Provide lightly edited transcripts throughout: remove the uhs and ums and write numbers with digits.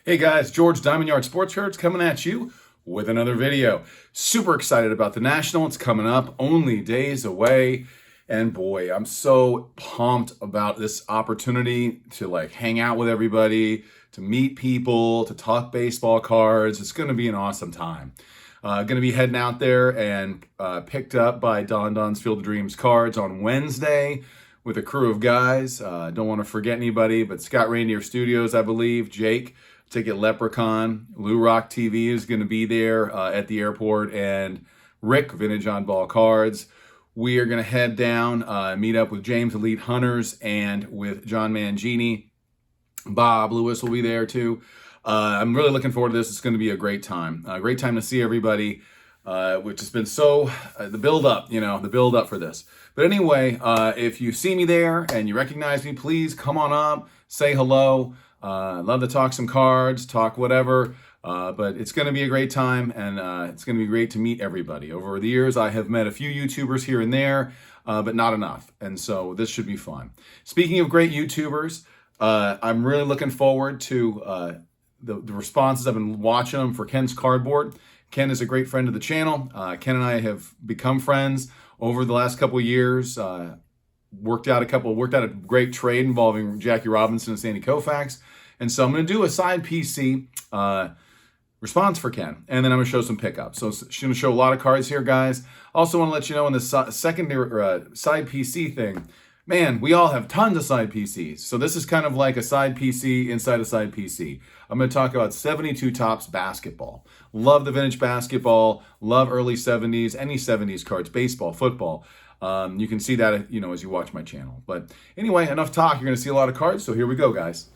Hey guys, George Diamondyard Sportscards coming at you with another video. Super excited about the National. It's coming up, only days away. And boy, I'm so pumped about this opportunity to hang out with everybody, to meet people, to talk baseball cards. It's going to be an awesome time. Going to be heading out there and picked up by Don Don's Field of Dreams cards on Wednesday with a crew of guys. Don't want to forget anybody, but Scott Reindeer Studios, I believe, Jake, Ticket Leprechaun, Lou Rock TV is going to be there at the airport, and Rick, Vintage on Ball Cards. We are going to head down, meet up with James Elite Hunters and with John Mangini. Bob Lewis will be there too. I'm really looking forward to this. It's going to be a great time. A great time to see everybody, which has been the build up for this. But anyway, if you see me there and you recognize me, please come on up, say hello. Love to talk some cards, talk whatever, but it's going to be a great time, and it's going to be great to meet everybody. Over the years, I have met a few YouTubers here and there, but not enough, and so this should be fun. Speaking of great YouTubers, I'm really looking forward to the responses. I've been watching them for Ken's Cardboard. Ken is a great friend of the channel. Ken and I have become friends over the last couple of years. Worked out a great trade involving Jackie Robinson and Sandy Koufax. And so I'm going to do a side PC response for Ken, and then I'm going to show some pickups. So it's going to show a lot of cards here, guys. Also want to let you know in the secondary side PC thing, man, we all have tons of side PCs. So this is kind of like a side PC inside a side PC. I'm going to talk about 72 Topps basketball. Love the vintage basketball. Love early 70s, any 70s cards, baseball, football. You can see that, as you watch my channel. But anyway, enough talk. You're going to see a lot of cards. So here we go, guys.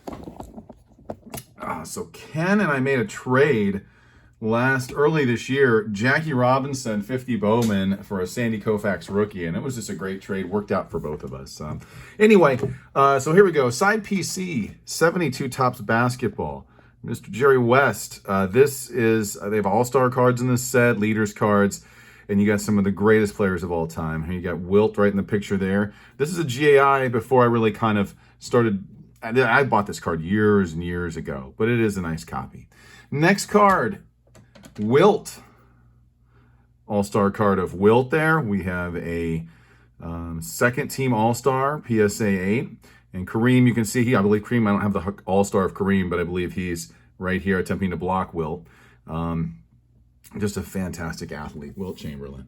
So Ken and I made a trade early this year. Jackie Robinson, 50 Bowman for a Sandy Koufax rookie. And it was just a great trade. Worked out for both of us. Anyway, so here we go. Side PC, 72 Topps basketball. Mr. Jerry West. They have all-star cards in this set, leaders cards. And you got some of the greatest players of all time. Here you got Wilt right in the picture there. This is a GAI before I really kind of started. I bought this card years and years ago, but it is a nice copy. Next card, Wilt. All-star card of Wilt there. We have a second team all-star, PSA 8. And Kareem, you can see here, I believe Kareem, I don't have the all-star of Kareem, but I believe he's right here attempting to block Wilt. Just a fantastic athlete, Wilt Chamberlain.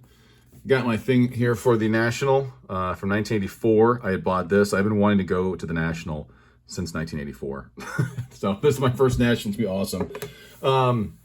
Got my thing here for the National from 1984. I had bought this. I've been wanting to go to the National since 1984. So this is my first National. It's going to be awesome.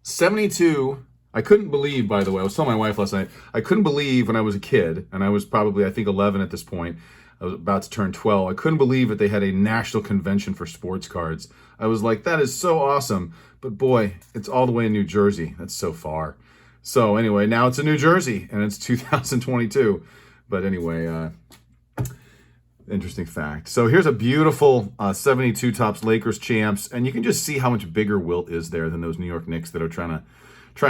72, I couldn't believe, by the way, I was telling my wife last night, I couldn't believe when I was a kid, and I was probably, I think, 11 at this point. I was about to turn 12. I couldn't believe that they had a national convention for sports cards. I was like, that is so awesome. But boy, it's all the way in New Jersey. That's so far. So anyway, now it's in New Jersey, and it's 2022. But anyway, interesting fact. So here's a beautiful 72 Topps Lakers champs, and you can just see how much bigger Wilt is there than those New York Knicks that are trying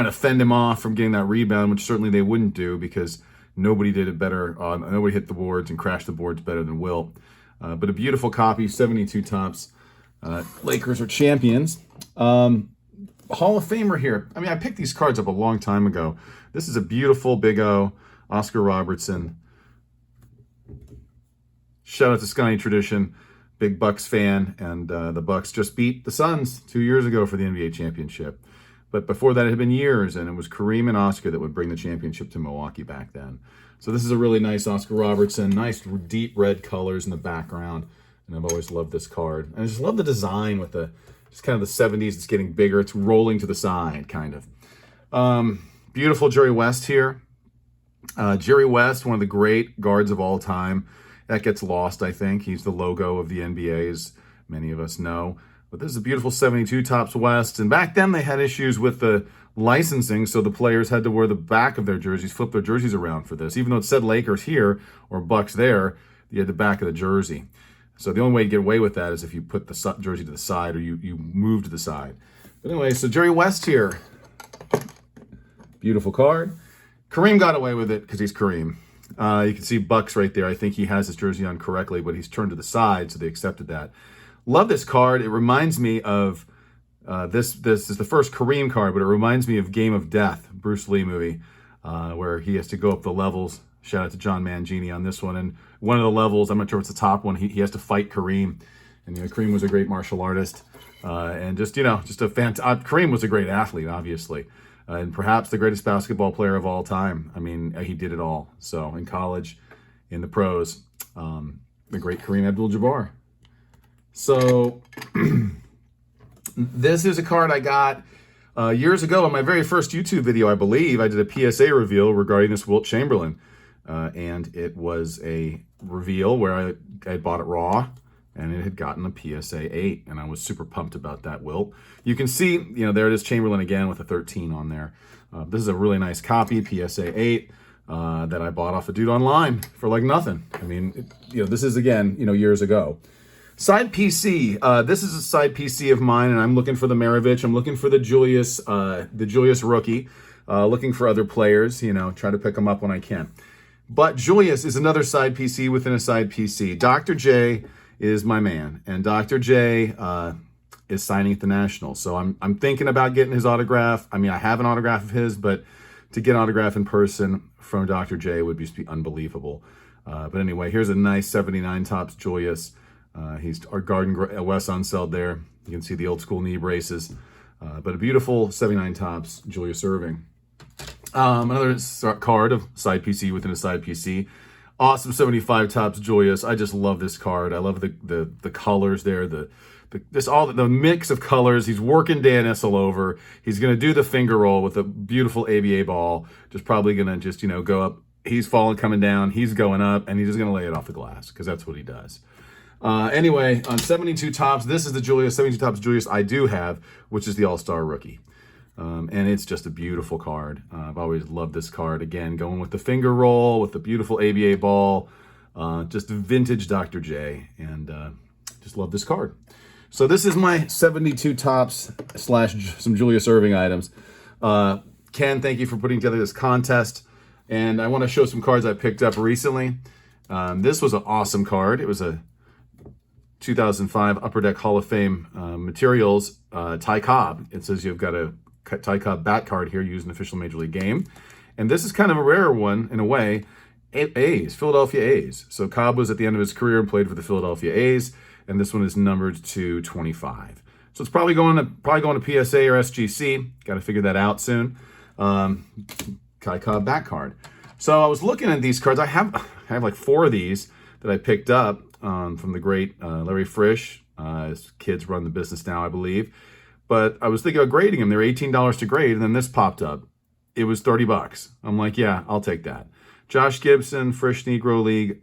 to fend him off from getting that rebound, which certainly they wouldn't do because nobody did it better. Nobody hit the boards and crashed the boards better than Wilt. But a beautiful copy, 72 Topps. Lakers are champions. Hall of Famer here. I mean, I picked these cards up a long time ago. This is a beautiful Big O, Oscar Robertson. Shout out to Scotty Tradition, big Bucks fan, and the Bucks just beat the Suns 2 years ago for the NBA championship. But before that, it had been years, and it was Kareem and Oscar that would bring the championship to Milwaukee back then. So this is a really nice Oscar Robertson, nice deep red colors in the background, and I've always loved this card. And I just love the design with just kind of the 70s. It's getting bigger. It's rolling to the side, kind of. Beautiful Jerry West here. Jerry West, one of the great guards of all time. That gets lost, I think. He's the logo of the NBA, as many of us know. But this is a beautiful 72 Topps West. And back then they had issues with the licensing, so the players had to wear the back of their jerseys, flip their jerseys around for this. Even though it said Lakers here or Bucks there, you had the back of the jersey. So the only way to get away with that is if you put the jersey to the side or you move to the side. But anyway, so Jerry West here. Beautiful card. Kareem got away with it because he's Kareem. You can see Bucks right there. I think he has his jersey on correctly, but he's turned to the side, so they accepted that. Love this card. It reminds me of this is the first Kareem card, but it reminds me of Game of Death, Bruce Lee movie, where he has to go up the levels. Shout out to John Mangini on this one. And one of the levels, I'm not sure what's the top one, he has to fight Kareem. And Kareem was a great martial artist. And just, Kareem was a great athlete, obviously. And perhaps the greatest basketball player of all time. I mean, he did it all. So in college, in the pros, the great Kareem Abdul-Jabbar. So this is a card I got years ago on my very first YouTube video, I believe. I did a PSA reveal regarding this Wilt Chamberlain. And it was a reveal where I had bought it raw, and it had gotten a PSA 8, and I was super pumped about that Wilt. You can see, there it is, Chamberlain again with a 13 on there. This is a really nice copy, PSA 8, that I bought off a dude online for like nothing. I mean, this is, again, years ago. Side PC. This is a side PC of mine, and I'm looking for the Maravich. I'm looking for the Julius rookie. Looking for other players, try to pick them up when I can. But Julius is another side PC within a side PC. Dr. J is my man, and Dr. J is signing at the National. So I'm thinking about getting his autograph. I mean, I have an autograph of his, but to get an autograph in person from Dr. J would just be unbelievable. But anyway, here's a nice 79 Topps Julius. He's our Garden West unsold there. You can see the old school knee braces. But a beautiful 79 Topps Julius Erving. Another card of side PC within a side PC. Awesome 75 Topps Julius. I just love this card. I love the colors there. The mix of colors. He's working Dan Issel over. He's going to do the finger roll with a beautiful ABA ball. Just probably going to just go up. He's falling, coming down. He's going up, and he's just going to lay it off the glass because that's what he does. Anyway, on 72 Topps, this is the Julius 72 Topps Julius I do have, which is the All-Star Rookie. And it's just a beautiful card. I've always loved this card. Again, going with the finger roll, with the beautiful ABA ball, just vintage Dr. J, and just love this card. So this is my 72 Topps / some Julius Erving items. Ken, thank you for putting together this contest. And I want to show some cards I picked up recently. This was an awesome card. It was a 2005 Upper Deck Hall of Fame materials, Ty Cobb. It says you've got a Ty Cobb bat card here used in an official Major League game. And this is kind of a rare one in a way. A's, Philadelphia A's. So Cobb was at the end of his career and played for the Philadelphia A's. And this one is numbered to 25. So it's probably going to PSA or SGC. Got to figure that out soon. Ty Cobb bat card. So I was looking at these cards. I have like 4 of these that I picked up from the great Larry Frisch. His kids run the business now, I believe. But I was thinking of grading them. They were $18 to grade, and then this popped up. It was $30. I'm like, yeah, I'll take that. Josh Gibson, Frisch Negro League,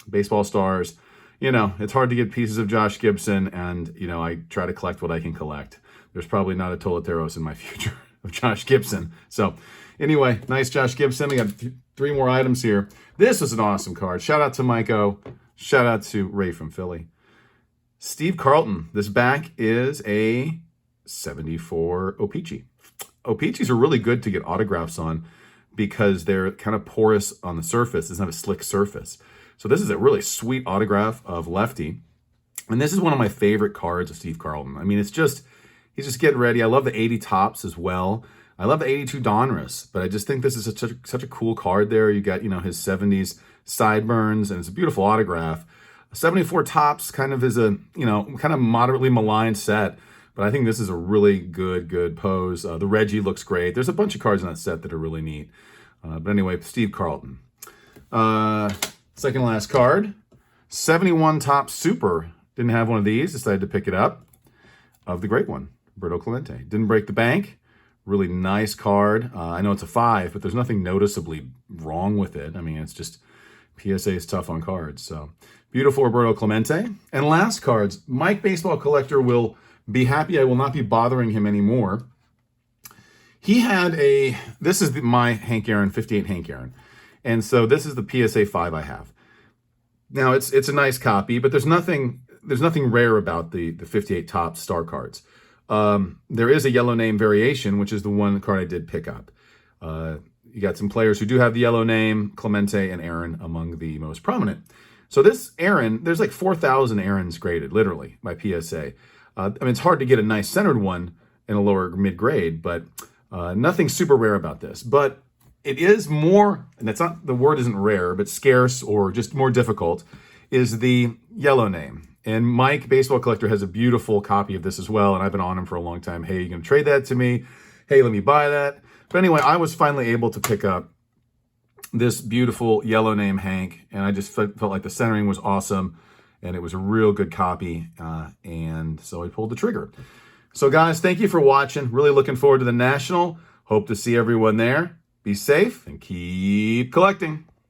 baseball stars. It's hard to get pieces of Josh Gibson, and, I try to collect what I can collect. There's probably not a Toleteros in my future of Josh Gibson. So, anyway, nice Josh Gibson. We got 3 more items here. This is an awesome card. Shout out to Mike O. Shout out to Ray from Philly. Steve Carlton. This back is a 74 O-Pee-Chee. O-Pee-Chees are really good to get autographs on because they're kind of porous on the surface. It's not a slick surface. So this is a really sweet autograph of Lefty. And this is one of my favorite cards of Steve Carlton. I mean, he's just getting ready. I love the 80 Topps as well. I love the 82 Donruss, but I just think this is such a cool card there. You got, his 70s sideburns, and it's a beautiful autograph. 74 Topps kind of is a, kind of moderately maligned set. But I think this is a really good pose. The Reggie looks great. There's a bunch of cards in that set that are really neat. But anyway, Steve Carlton. Second last card. 71 Topps Super. Didn't have one of these. Decided to pick it up. Of the great one, Roberto Clemente. Didn't break the bank. Really nice card. I know it's a 5, but there's nothing noticeably wrong with it. I mean, it's just PSA is tough on cards. So beautiful Roberto Clemente. And last cards. Mike Baseball Collector will be happy I will not be bothering him anymore. He had this is my Hank Aaron, 58 Hank Aaron. And so this is the PSA 5 I have. Now it's a nice copy, but there's nothing rare about the 58 Topps star cards. There is a yellow name variation, which is the one card I did pick up. You got some players who do have the yellow name, Clemente and Aaron among the most prominent. So this Aaron, there's like 4,000 Aarons graded, literally, by PSA. I mean, it's hard to get a nice centered one in a lower mid-grade, but nothing super rare about this. But it is more, and that's not, the word isn't rare, but scarce or just more difficult, is the yellow name. And Mike, Baseball Collector, has a beautiful copy of this as well, and I've been on him for a long time. Hey, you gonna trade that to me? Hey, let me buy that. But anyway, I was finally able to pick up this beautiful yellow name Hank, and I just felt like the centering was awesome, and it was a real good copy, and so I pulled the trigger. So guys, thank you for watching. Really looking forward to the National. Hope to see everyone there. Be safe and keep collecting.